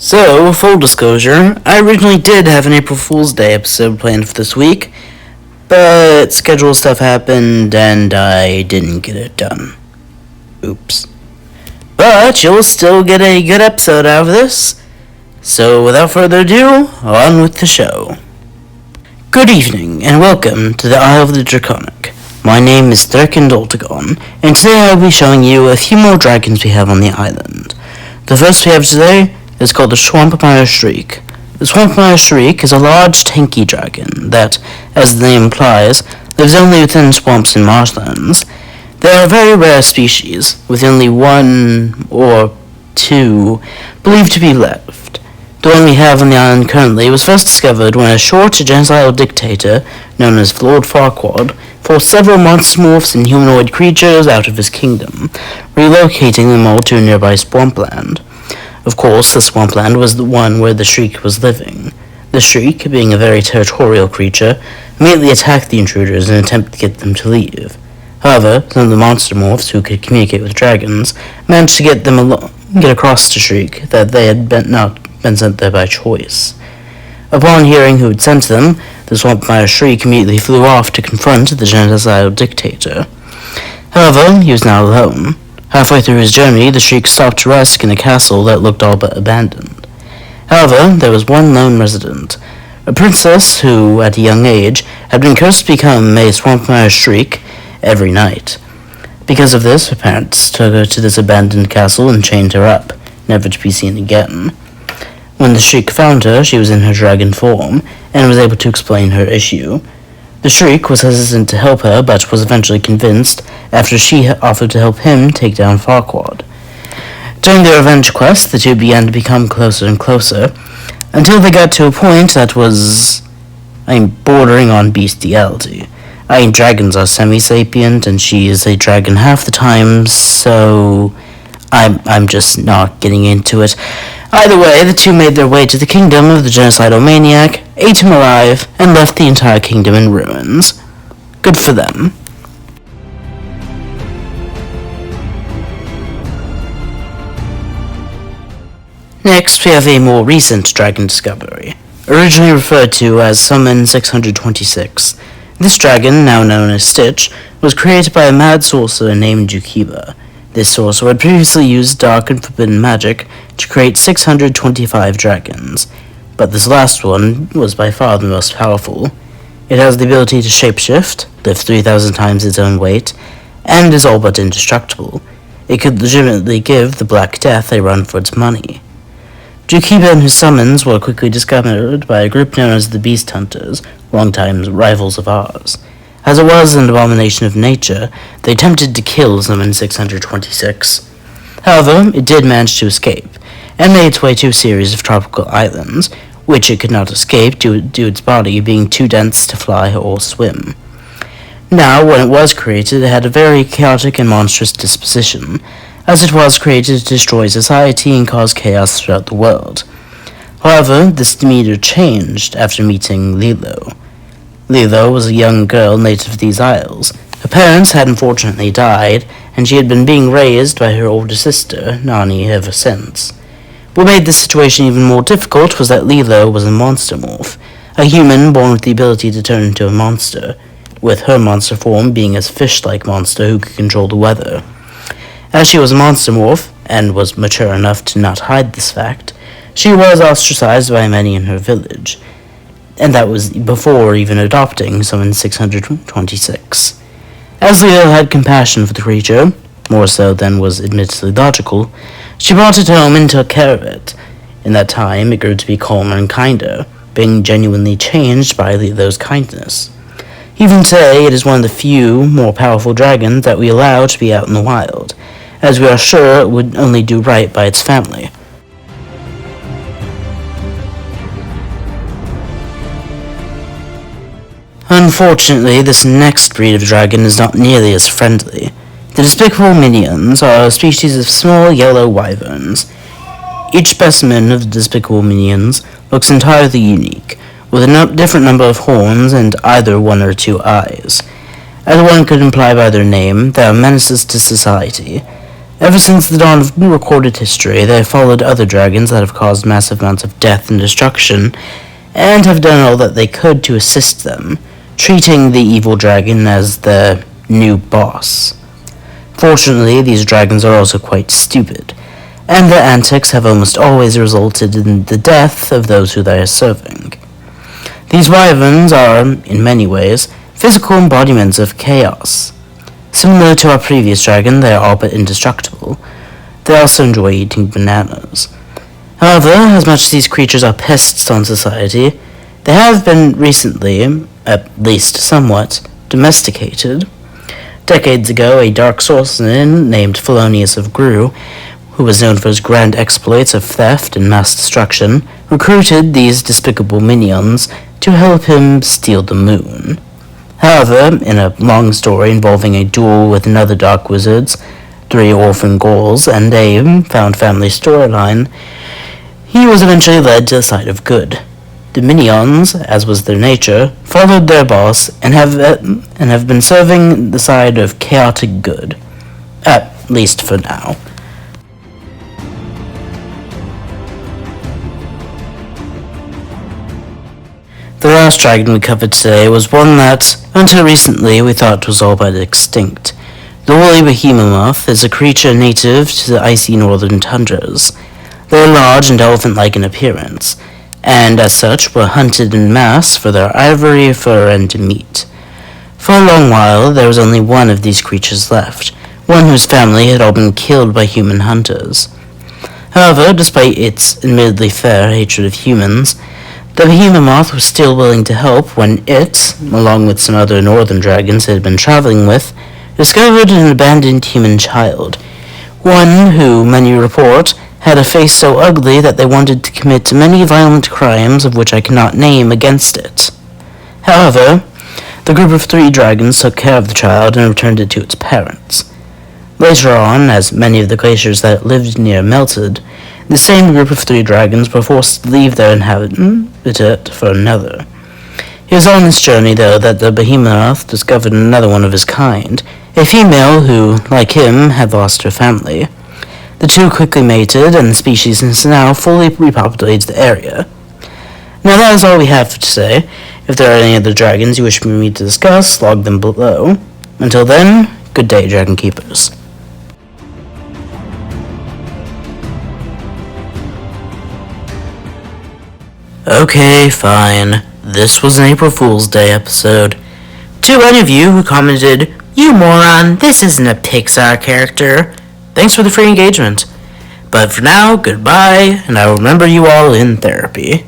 So, full disclosure, I originally did have an April Fool's Day episode planned for this week, but schedule stuff happened and I didn't get it done. Oops. But you'll still get a good episode out of this. So, without further ado, on with the show. Good evening, and welcome to the Isle of the Draconic. My name is Thurkindoltagon, and today I'll be showing you a few more dragons we have on the island. The first we have today is called the Shriek. The Shriek is a large, tanky dragon that, as the name implies, lives only within swamps and marshlands. They are a very rare species, with only one or two believed to be left. The one we have on the island currently was first discovered when a short, genocidal dictator, known as Lord Farquaad, forced several monster morphs and humanoid creatures out of his kingdom, relocating them all to a nearby swampland. Of course, the swampland was the one where the Shriek was living. The Shriek, being a very territorial creature, immediately attacked the intruders in an attempt to get them to leave. However, some of the monster morphs who could communicate with dragons managed to get across to Shriek that they had not been sent there by choice. Upon hearing who had sent them, the Swampmire Shriek immediately flew off to confront the genocidal dictator. However, he was now alone. Halfway through his journey, the Shriek stopped to rest in a castle that looked all but abandoned. However, there was one lone resident, a princess who, at a young age, had been cursed to become a Swampmire Shriek every night. Because of this, her parents took her to this abandoned castle and chained her up, never to be seen again. When the Shriek found her, she was in her dragon form, and was able to explain her issue. The Shriek was hesitant to help her, but was eventually convinced after she offered to help him take down Farquaad. During their revenge quest, the two began to become closer and closer, until they got to a point that was, bordering on bestiality. Dragons are semi-sapient, and she is a dragon half the time, so I'm just not getting into it. Either way, the two made their way to the kingdom of the genocidal maniac, ate him alive, and left the entire kingdom in ruins. Good for them. Next, we have a more recent dragon discovery, originally referred to as Summon 626. This dragon, now known as Stitch, was created by a mad sorcerer named Jukiba. This sorcerer had previously used dark and forbidden magic to create 625 dragons, but this last one was by far the most powerful. It has the ability to shapeshift, lift 3,000 times its own weight, and is all but indestructible. It could legitimately give the Black Death a run for its money. Jukiba and his summons were quickly discovered by a group known as the Beast Hunters, longtime rivals of ours. As it was an abomination of nature, they attempted to kill Summon 626. However, it did manage to escape, and made its way to a series of tropical islands, which it could not escape due to its body being too dense to fly or swim. Now, when it was created, it had a very chaotic and monstrous disposition, as it was created to destroy society and cause chaos throughout the world. However, this demeanor changed after meeting Lilo. Lilo was a young girl native to these isles. Her parents had unfortunately died, and she had been being raised by her older sister, Nani, ever since. What made this situation even more difficult was that Lilo was a monster morph, a human born with the ability to turn into a monster, with her monster form being a fish-like monster who could control the weather. As she was a monster morph, and was mature enough to not hide this fact, she was ostracized by many in her village, and that was before even adopting Summon 626. As Lilo had compassion for the creature, more so than was admittedly logical, she brought it home and took care of it. In that time, it grew to be calmer and kinder, being genuinely changed by Lilo's kindness. Even today, it is one of the few, more powerful dragons that we allow to be out in the wild, as we are sure it would only do right by its family. Unfortunately, this next breed of dragon is not nearly as friendly. The despicable minions are a species of small yellow wyverns. Each specimen of the despicable minions looks entirely unique, with a different number of horns and either one or two eyes. As one could imply by their name, they are menaces to society. Ever since the dawn of recorded history, they have followed other dragons that have caused massive amounts of death and destruction, and have done all that they could to assist them, treating the evil dragon as the new boss. Fortunately, these dragons are also quite stupid, and their antics have almost always resulted in the death of those who they are serving. These wyverns are, in many ways, physical embodiments of chaos. Similar to our previous dragon, they are all but indestructible. They also enjoy eating bananas. However, as much as these creatures are pests on society, they have been recently, at least somewhat, domesticated. Decades ago, a dark sorcerer named Felonius of Gru, who was known for his grand exploits of theft and mass destruction, recruited these despicable minions to help him steal the moon. However, in a long story involving a duel with another dark wizards, 3 orphan ghouls, and a found family storyline, he was eventually led to the side of good. The minions, as was their nature, followed their boss and have been serving the side of chaotic good. At least for now. The last dragon we covered today was one that, until recently, we thought was all but extinct. The woolly behemoth is a creature native to the icy northern tundras. They are large and elephant-like in appearance, and as such were hunted en masse for their ivory, fur, and meat. For a long while, there was only one of these creatures left, one whose family had all been killed by human hunters. However, despite its admittedly fair hatred of humans, the behemoth was still willing to help when it, along with some other northern dragons it had been traveling with, discovered an abandoned human child, one who, many report, had a face so ugly that they wanted to commit many violent crimes of which I cannot name against it. However, the group of 3 dragons took care of the child and returned it to its parents. Later on, as many of the glaciers that it lived near melted, the same group of 3 dragons were forced to leave their habitat for another. It was on this journey, though, that the behemoth discovered another one of his kind, a female who, like him, had lost her family. The 2 quickly mated, and the species is now fully repopulated the area. Now that is all we have for today. If there are any other dragons you wish me to discuss, log them below. Until then, good day, Dragon Keepers. Okay, fine. This was an April Fool's Day episode. To any of you who commented, "You moron, this isn't a Pixar character," thanks for the free engagement. But for now, goodbye, and I will remember you all in therapy.